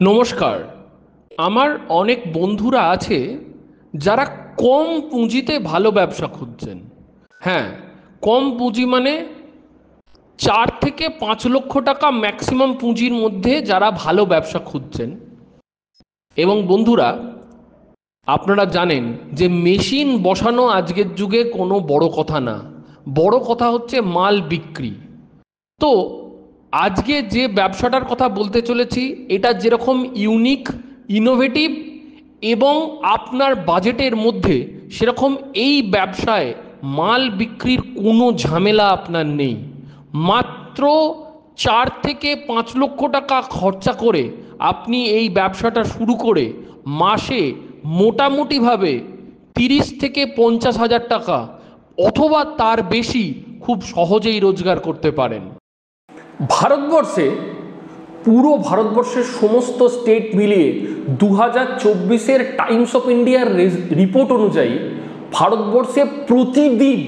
নমস্কার। আমার অনেক বন্ধুরা আছে যারা কম পুঁজিতে ভালো ব্যবসা খুঁজছেন। হ্যাঁ, কম পুঁজি মানে 4 থেকে 5 লক্ষ টাকা ম্যাক্সিমাম পুঁজির মধ্যে যারা ভালো ব্যবসা খুঁজছেন। এবং বন্ধুরা, আপনারা জানেন যে মেশিন বসানো আজকের যুগে কোনো বড় কথা না, বড় কথা হচ্ছে মাল বিক্রি। তো আজকে যে ব্যবসাটার কথা বলতে চলেছি, এটা যেরকম ইউনিক, ইনোভেটিভ এবং আপনার বাজেটের মধ্যে, সেরকম এই ব্যবসায় মাল বিক্রির কোনো ঝামেলা আপনার নেই। মাত্র 4 থেকে 5 লক্ষ টাকা খরচা করে আপনি এই ব্যবসাটা শুরু করে মাসে মোটামুটিভাবে 30 থেকে 50 হাজার টাকা অথবা তার বেশি খুব সহজেই রোজগার করতে পারেন। ভারতবর্ষে, পুরো ভারতবর্ষের সমস্ত স্টেট মিলিয়ে 2024-এর টাইমস অফ ইন্ডিয়ার রিপোর্ট অনুযায়ী ভারতবর্ষে প্রতিদিন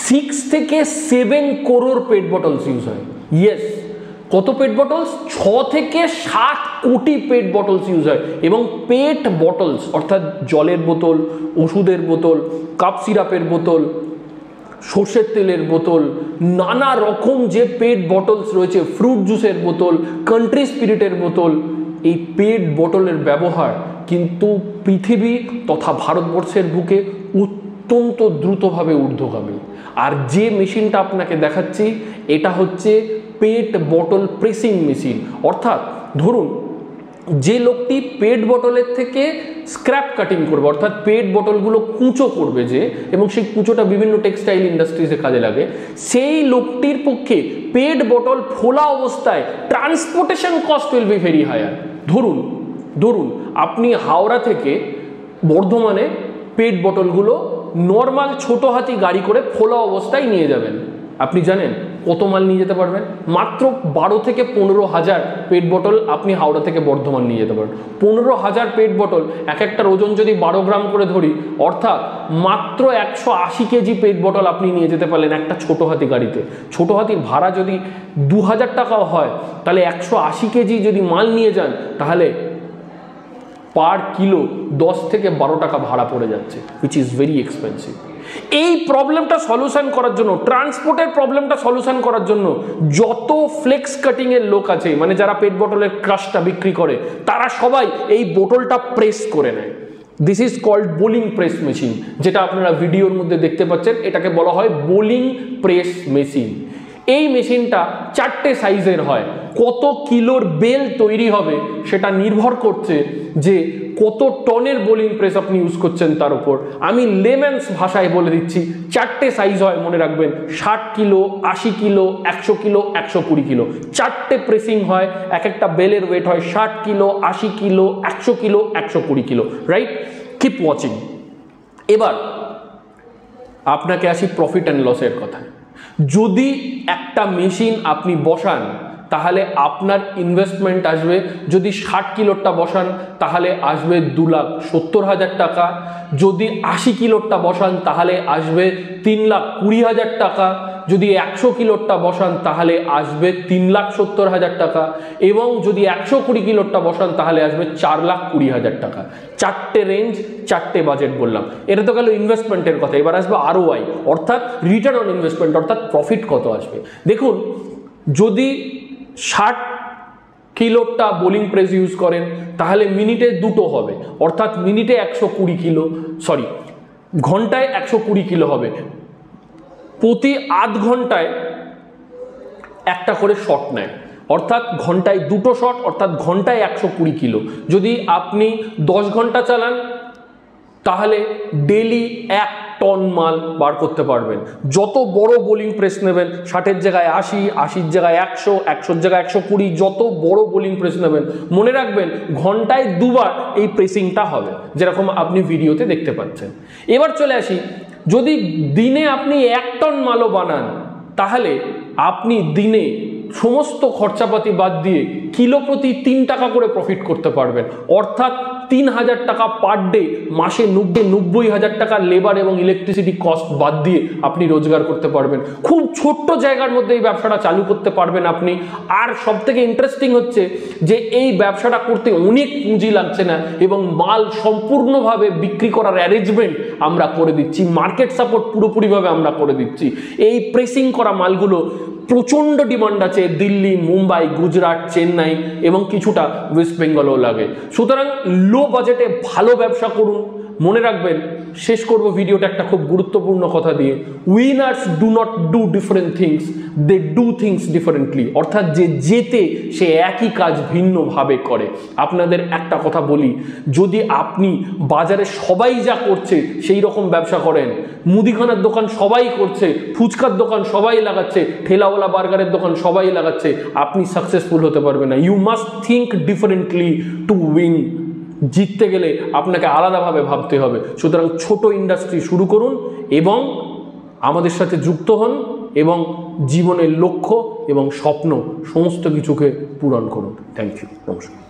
6 থেকে 7 করোড় পেট বটলস ইউজ হয়। ইয়েস, কত পেট বটলস? 6 থেকে 7 কোটি পেট বটলস ইউজ হয়। এবং পেট বটলস অর্থাৎ জলের বোতল, ওষুধের বোতল, কাপ সিরাপের বোতল, সর্ষের তেলের বোতল, নানা রকম যে পেট বটলস রয়েছে, ফ্রুট জুসের বোতল, কান্ট্রি স্পিরিটের বোতল, এই পেট বটলের ব্যবহার কিন্তু পৃথিবী তথা ভারতবর্ষের বুকে অত্যন্ত দ্রুতভাবে ঊর্ধ্বগামী। আর যে মেশিনটা আপনাকে দেখাচ্ছি, এটা হচ্ছে পেট বটল প্রেসিং মেশিন। অর্থাৎ ধরুন, যে লোকটি পেট বটলের থেকে স্ক্র্যাপ কাটিং করবে, অর্থাৎ পেট বটলগুলো কুঁচো করবে যে, এবং সেই কুঁচোটা বিভিন্ন টেক্সটাইল ইন্ডাস্ট্রিজে কাজে লাগে, সেই লোকটির পক্ষে পেট বটল ফোলা অবস্থায় transportation cost will be very higher. ধরুন আপনি হাওড়া থেকে বর্ধমানে পেট বটলগুলো নর্মাল ছোট হাতি গাড়ি করে ফোলা অবস্থায় নিয়ে যাবেন। আপনি জানেন কত মাল নিয়ে যেতে পারবেন? মাত্র 12 থেকে 15 হাজার পেট বটল আপনি হাওড়া থেকে বর্ধমান নিয়ে যেতে পারেন। 15 হাজার পেট বটল, এক একটার ওজন যদি 12 গ্রাম করে ধরি, অর্থাৎ মাত্র 180 কেজি পেট বটল আপনি নিয়ে যেতে পারলেন একটা ছোট হাতি গাড়িতে। ছোট হাতির ভাড়া যদি 2000 টাকাও হয়, তাহলে 180 কেজি যদি মাল নিয়ে যান, তাহলে পার কিলো 10 থেকে 12 টাকা ভাড়া পড়ে যাচ্ছে, হুইচ ইজ ভেরি এক্সপেন্সিভ। এই প্রবলেমটা সলিউশন করার জন্য, ট্রান্সপোর্টের প্রবলেমটা সলিউশন করার জন্য যত ফ্লেক্স কাটিং এর লোক আছে, মানে যারা পেট বটলের ক্রাশটা বিক্রি করে, তারা সবাই এই বোতলটা প্রেস করে নেয়। This is called baling press machine, যেটা আপনারা ভিডিওর মধ্যে দেখতে পাচ্ছেন। এটাকে বলা হয় বোলিং প্রেস মেশিন। এই মেশিনটা 4টে সাইজের হয়। কত কিলোর বেল তৈরি হবে সেটা নির্ভর করছে যে কত টনের বোলিং প্রেস আপনি ইউজ করছেন তার উপর। আমি লেম্যানস ভাষায় বলে দিচ্ছি, 4টে সাইজ হয়, মনে রাখবেন। 60 কিলো, 80 কিলো, 100 কিলো, 120 কিলো, 4টে প্রেসিং হয়। এক একটা বেলের ওয়েট হয় 60 kilo, 80 kilo, 100 kilo, 120 kilo. Right? Keep watching. এবার আপনাকে আসি প্রফিট অ্যান্ড লসের কথায়। যদি একটা মেশিন আপনি বসান, তাহলে আপনার ইনভেস্টমেন্ট আসবে, যদি 60 কিলোরটা বসান তাহলে আসবে 2,70,000 টাকা। যদি 80 কিলোরটা বসান তাহলে আসবে 3,20,000 টাকা। যদি 100 কিলোরটা বসান তাহলে আসবে 3,70,000 টাকা। এবং যদি 120 কিলোরটা বসান তাহলে আসবে 4,20,000 টাকা। 4টে রেঞ্জ, 4টে বাজেট বললাম। এটা তো গেল ইনভেস্টমেন্টের কথা। এবার আসবে ROI, অর্থাৎ রিটার্ন অন ইনভেস্টমেন্ট, অর্থাৎ প্রফিট কত আসবে। দেখুন, যদি 60 কিলোরটা বোলিং প্রেস ইউজ করেন, তাহলে মিনিটে 2টো হবে, অর্থাৎ মিনিটে 120 কিলো, ঘন্টায় 120 কিলো হবে। প্রতি আধ ঘন্টায় একটা করে শট নেয়, অর্থাৎ ঘন্টায় 2টো শট, অর্থাৎ ঘন্টায় 120 কিলো। যদি আপনি 10 ঘন্টা চালান, তাহলে ডেলি 1 টন মাল বার করতে পারবেন। যত বড় বোলিং প্রেস নেবেন, 60-এর জায়গায় 80, 80-র জায়গায় 100, 100-র জায়গায় 120, যত বড় বোলিং প্রেস নেবেন, মনে রাখবেন ঘন্টায় 2বার এই প্রেসিংটা হবে, যেরকম আপনি ভিডিওতে দেখতে পাচ্ছেন। এবার চলে আসি, যদি দিনে আপনি 1 টন মালও বানান, তাহলে আপনি দিনে সমস্ত খরচাপাতি বাদ দিয়ে কিলো প্রতি 3 টাকা করে প্রফিট করতে পারবেন। অর্থাৎ 3,000 টাকা পার ডে, মাসে 90,000 টাকা লেবার এবং ইলেকট্রিসিটি কস্ট বাদ দিয়ে আপনি রোজগার করতে পারবেন। খুব ছোট্ট জায়গার মধ্যে এই ব্যবসাটা চালু করতে পারবেন আপনি। আর সব থেকে ইন্টারেস্টিং হচ্ছে যে এই ব্যবসাটা করতে অনেক পুঁজি লাগছে না এবং মাল সম্পূর্ণভাবে বিক্রি করার অ্যারেঞ্জমেন্ট আমরা করে দিচ্ছি, মার্কেট সাপোর্ট পুরোপুরিভাবে আমরা করে দিচ্ছি। এই প্রেসিং করা মালগুলো প্রচণ্ড ডিমান্ড আছে দিল্লি, মুম্বাই, গুজরাট, চেন্নাই এবং কিছুটা ওয়েস্ট বেঙ্গলও লাগে। সুতরাং লো বাজেটে ভালো ব্যবসা করুন। মনে রাখবেন, শেষ করব ভিডিওটা একটা খুব গুরুত্বপূর্ণ কথা দিয়ে, winners do not do different things, they do things differently. অর্থাৎ যে জেতে সে একই কাজ ভিন্নভাবে করে। আপনাদের একটা কথা বলি, যদি আপনি বাজারে সবাই যা করছে সেই রকম ব্যবসা করেন, মুদিখানার দোকান সবাই করছে, ফুচকার দোকান সবাই লাগাচ্ছে, ঠেলাওয়ালা বার্গারের দোকান সবাই লাগাচ্ছে, আপনি সাকসেসফুল হতে পারবেন না। You must think differently to win. জিততে গেলে আপনাকে আলাদাভাবে ভাবতে হবে। সুতরাং ছোট ইন্ডাস্ট্রি শুরু করুন এবং আমাদের সাথে যুক্ত হন এবং জীবনের লক্ষ্য এবং স্বপ্ন সমস্ত কিছুকে পূরণ করুন। থ্যাংক ইউ, নমস্কার।